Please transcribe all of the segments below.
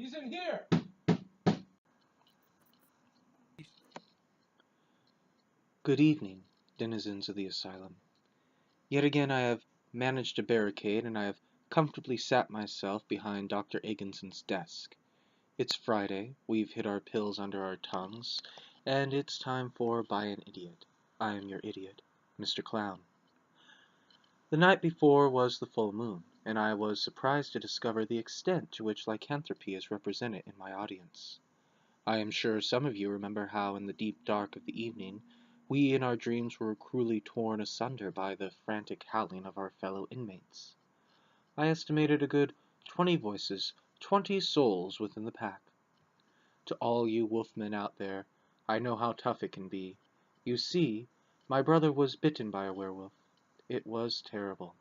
He's in here! Good evening, denizens of the asylum. Yet again I have managed a barricade, and I have comfortably sat myself behind Dr. Egginson's desk. It's Friday, we've hid our pills under our tongues, and it's time for By an Idiot. I am your idiot, Mr. Clown. The night before was the full moon, and I was surprised to discover the extent to which lycanthropy is represented in my audience. I am sure some of you remember how in the deep dark of the evening we in our dreams were cruelly torn asunder by the frantic howling of our fellow inmates. I estimated a good 20 voices, 20 souls within the pack. To all you wolfmen out there, I know how tough it can be. You see, my brother was bitten by a werewolf. It was terrible.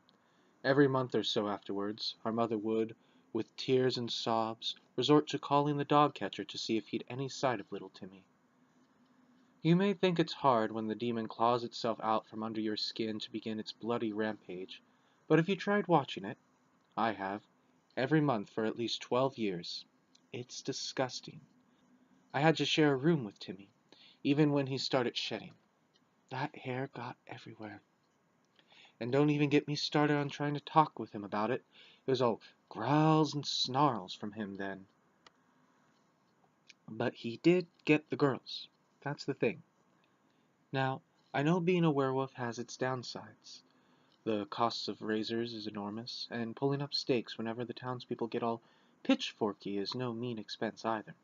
Every month or so afterwards, our mother would, with tears and sobs, resort to calling the dog catcher to see if he'd any sight of little Timmy. You may think it's hard when the demon claws itself out from under your skin to begin its bloody rampage, but if you tried watching it, I have, every month for at least 12 years, it's disgusting. I had to share a room with Timmy, even when he started shedding. That hair got everywhere. And don't even get me started on trying to talk with him about it. It was all growls and snarls from him then. But he did get the girls. That's the thing. Now, I know being a werewolf has its downsides. The cost of razors is enormous, and pulling up stakes whenever the townspeople get all pitchforky is no mean expense either.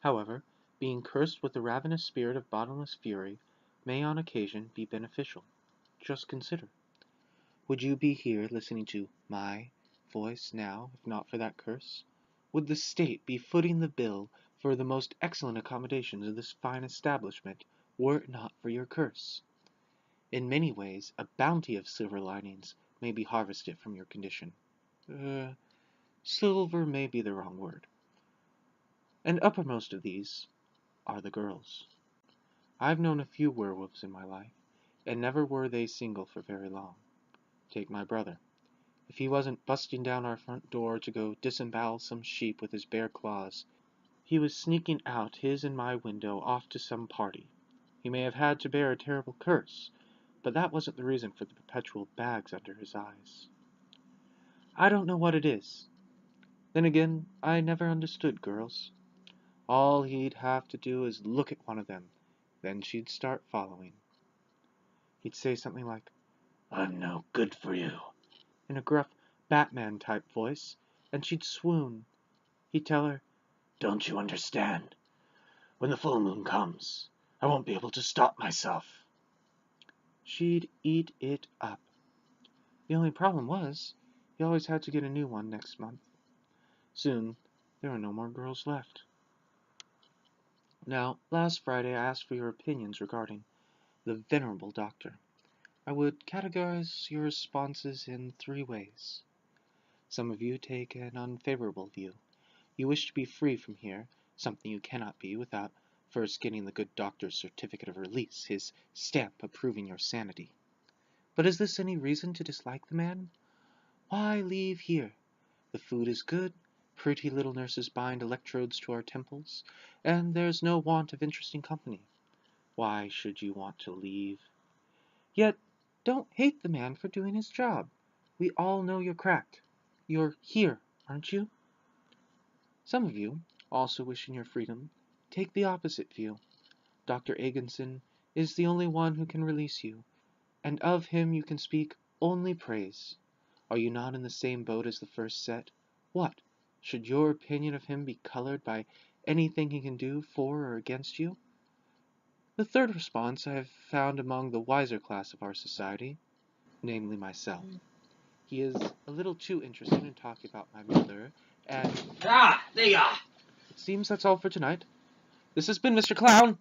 However, being cursed with the ravenous spirit of bottomless fury may on occasion be beneficial. Just consider. Would you be here listening to my voice now, if not for that curse? Would the state be footing the bill for the most excellent accommodations of this fine establishment, were it not for your curse? In many ways, a bounty of silver linings may be harvested from your condition. Silver may be the wrong word. And uppermost of these are the girls. I've known a few werewolves in my life, and never were they single for very long. Take my brother. If he wasn't busting down our front door to go disembowel some sheep with his bare claws, he was sneaking out his and my window off to some party. He may have had to bear a terrible curse, but that wasn't the reason for the perpetual bags under his eyes. I don't know what it is. Then again, I never understood girls. All he'd have to do is look at one of them, then she'd start following. He'd say something like, "I'm no good for you," in a gruff Batman-type voice, and she'd swoon. He'd tell her, "Don't you understand? When the full moon comes, I won't be able to stop myself." She'd eat it up. The only problem was, he always had to get a new one next month. Soon, there were no more girls left. Now, last Friday I asked for your opinions regarding the venerable doctor. I would categorize your responses in 3 ways. Some of you take an unfavorable view. You wish to be free from here, something you cannot be without first getting the good doctor's certificate of release, his stamp approving your sanity. But is this any reason to dislike the man? Why leave here? The food is good, pretty little nurses bind electrodes to our temples, and there's no want of interesting company. Why should you want to leave? Yet, don't hate the man for doing his job. We all know you're cracked. You're here, aren't you? Some of you, also wishing your freedom, take the opposite view. Dr. Egginson is the only one who can release you, and of him you can speak only praise. Are you not in the same boat as the first set? What, should your opinion of him be colored by anything he can do for or against you? The third response I have found among the wiser class of our society, namely myself. He is a little too interested in talking about my mother, and... Ah, there you are! It seems that's all for tonight. This has been Mr. Clown!